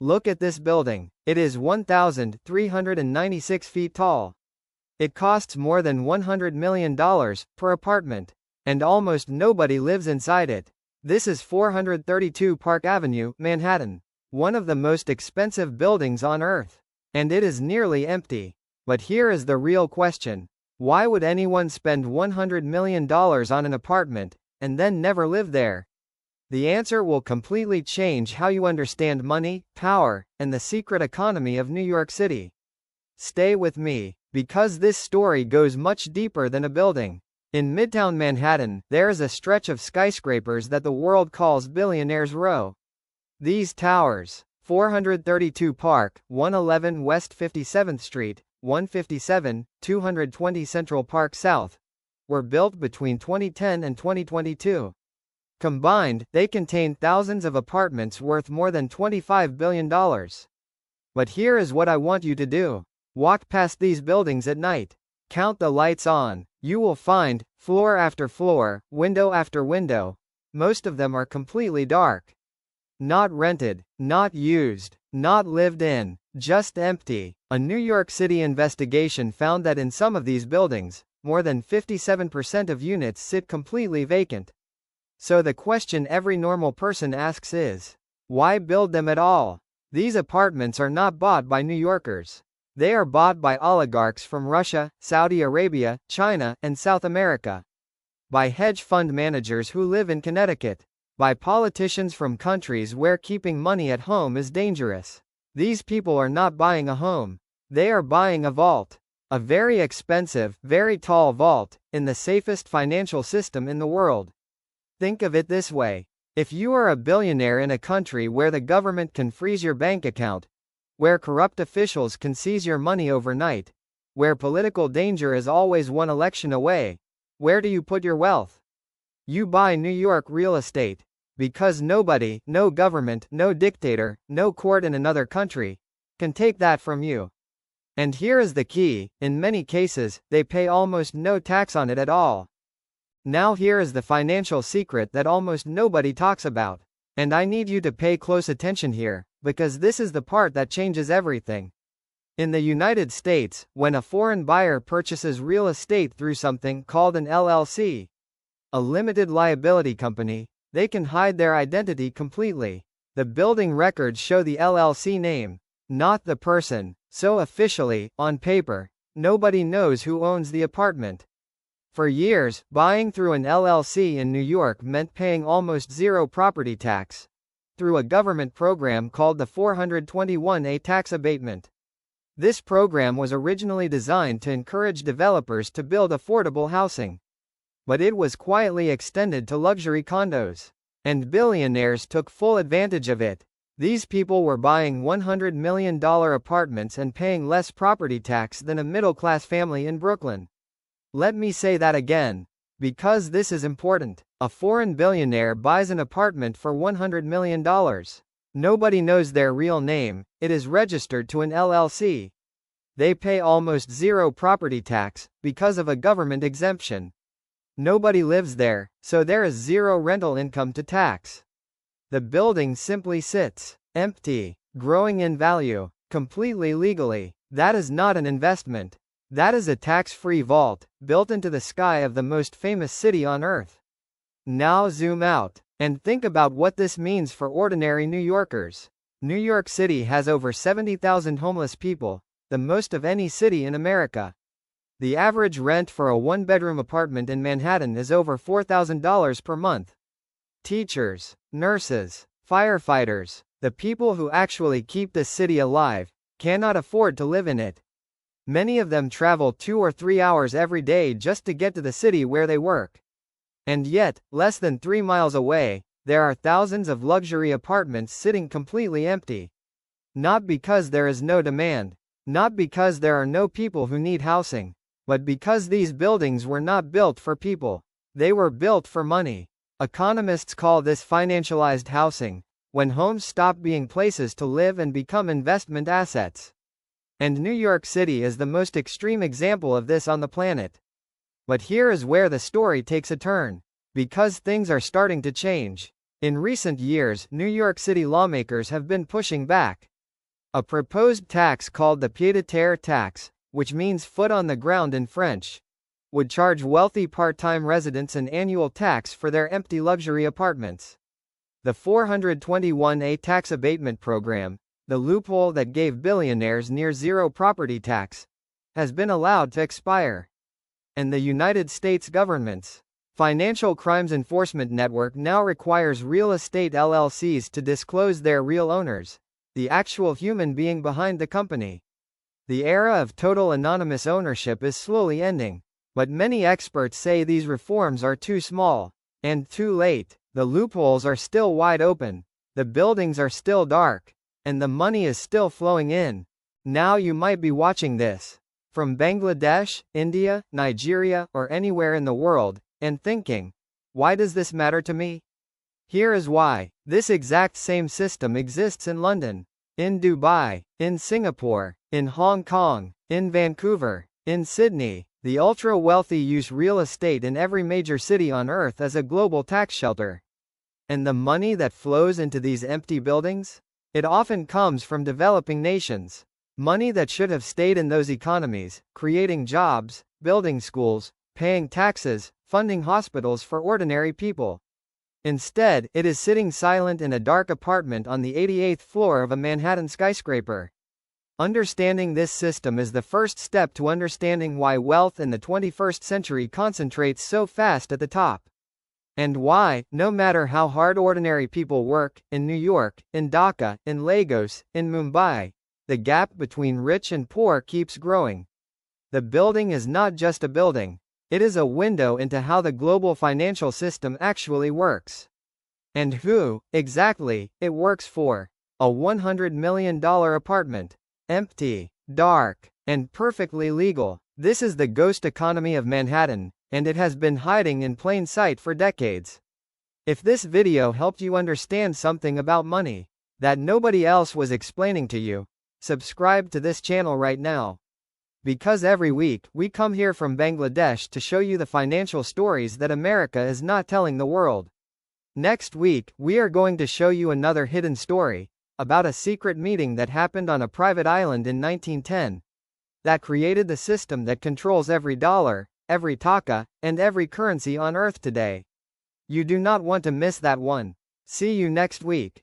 Look at this building. It is 1,396 feet tall. It costs more than $100 million per apartment, and almost nobody lives inside it. This is 432 Park Avenue, Manhattan, one of the most expensive buildings on Earth. And it is nearly empty. But here is the real question. Why would anyone spend $100 million on an apartment, and then never live there? The answer will completely change how you understand money, power, and the secret economy of New York City. Stay with me, because this story goes much deeper than a building. In Midtown Manhattan, there is a stretch of skyscrapers that the world calls Billionaires Row. These towers, 432 Park, 111 West 57th Street, 157, 220 Central Park South, were built between 2010 and 2022. Combined, they contain thousands of apartments worth more than $25 billion. But here is what I want you to do. Walk past these buildings at night. Count the lights on. You will find, floor after floor, window after window, most of them are completely dark. Not rented, not used, not lived in, just empty. A New York City investigation found that in some of these buildings, more than 57% of units sit completely vacant. So the question every normal person asks is, why build them at all? These apartments are not bought by New Yorkers. They are bought by oligarchs from Russia, Saudi Arabia, China, and South America. By hedge fund managers who live in Connecticut. By politicians from countries where keeping money at home is dangerous. These people are not buying a home. They are buying a vault. A very expensive, very tall vault, in the safest financial system in the world. Think of it this way. If you are a billionaire in a country where the government can freeze your bank account, where corrupt officials can seize your money overnight, where political danger is always one election away, where do you put your wealth? You buy New York real estate. Because nobody, no government, no dictator, no court in another country, can take that from you. And here is the key, in many cases, they pay almost no tax on it at all. Now here is the financial secret that almost nobody talks about. And I need you to pay close attention here, because this is the part that changes everything. In the United States, when a foreign buyer purchases real estate through something called an LLC, a limited liability company, they can hide their identity completely. The building records show the LLC name, not the person, so officially, on paper, nobody knows who owns the apartment. For years, buying through an LLC in New York meant paying almost zero property tax, through a government program called the 421A tax abatement. This program was originally designed to encourage developers to build affordable housing. But it was quietly extended to luxury condos. And billionaires took full advantage of it. These people were buying $100 million apartments and paying less property tax than a middle-class family in Brooklyn. Let me say that again, because this is important. A foreign billionaire buys an apartment for $100 million. Nobody knows their real name, it is registered to an LLC. They pay almost zero property tax, because of a government exemption. Nobody lives there, so there is zero rental income to tax. The building simply sits, empty, growing in value, completely legally. That is not an investment. That is a tax-free vault, built into the sky of the most famous city on Earth. Now zoom out, and think about what this means for ordinary New Yorkers. New York City has over 70,000 homeless people, the most of any city in America. The average rent for a one-bedroom apartment in Manhattan is over $4,000 per month. Teachers, nurses, firefighters, the people who actually keep this city alive, cannot afford to live in it. Many of them travel 2 or 3 hours every day just to get to the city where they work. And yet, less than 3 miles away, there are thousands of luxury apartments sitting completely empty. Not because there is no demand, not because there are no people who need housing, but because these buildings were not built for people. They were built for money. Economists call this financialized housing, when homes stop being places to live and become investment assets. And New York City is the most extreme example of this on the planet. But here is where the story takes a turn. Because things are starting to change. In recent years, New York City lawmakers have been pushing back. A proposed tax called the pied-à-terre tax, which means foot on the ground in French, would charge wealthy part-time residents an annual tax for their empty luxury apartments. The 421A tax abatement program, the loophole that gave billionaires near-zero property tax, has been allowed to expire. And the United States government's Financial Crimes Enforcement Network now requires real estate LLCs to disclose their real owners, the actual human being behind the company. The era of total anonymous ownership is slowly ending, but many experts say these reforms are too small, and too late. The loopholes are still wide open, the buildings are still dark, and the money is still flowing in. Now you might be watching this from Bangladesh, India, Nigeria, or anywhere in the world, and thinking, why does this matter to me? Here is why. This exact same system exists in London, in Dubai, in Singapore, in Hong Kong, in Vancouver, in Sydney. The ultra-wealthy use real estate in every major city on Earth as a global tax shelter. And the money that flows into these empty buildings? It often comes from developing nations. Money that should have stayed in those economies, creating jobs, building schools, paying taxes, funding hospitals for ordinary people. Instead, it is sitting silent in a dark apartment on the 88th floor of a Manhattan skyscraper. Understanding this system is the first step to understanding why wealth in the 21st century concentrates so fast at the top. And why, no matter how hard ordinary people work, in New York, in Dhaka, in Lagos, in Mumbai, the gap between rich and poor keeps growing. The building is not just a building. It is a window into how the global financial system actually works. And who, exactly, it works for. A $100 million apartment. Empty, dark, and perfectly legal. This is the ghost economy of Manhattan, and it has been hiding in plain sight for decades. If this video helped you understand something about money that nobody else was explaining to you, subscribe to this channel right now. Because every week, we come here from Bangladesh to show you the financial stories that America is not telling the world. Next week, we are going to show you another hidden story about a secret meeting that happened on a private island in 1910 that created the system that controls every dollar, every taka, and every currency on Earth today. You do not want to miss that one. See you next week.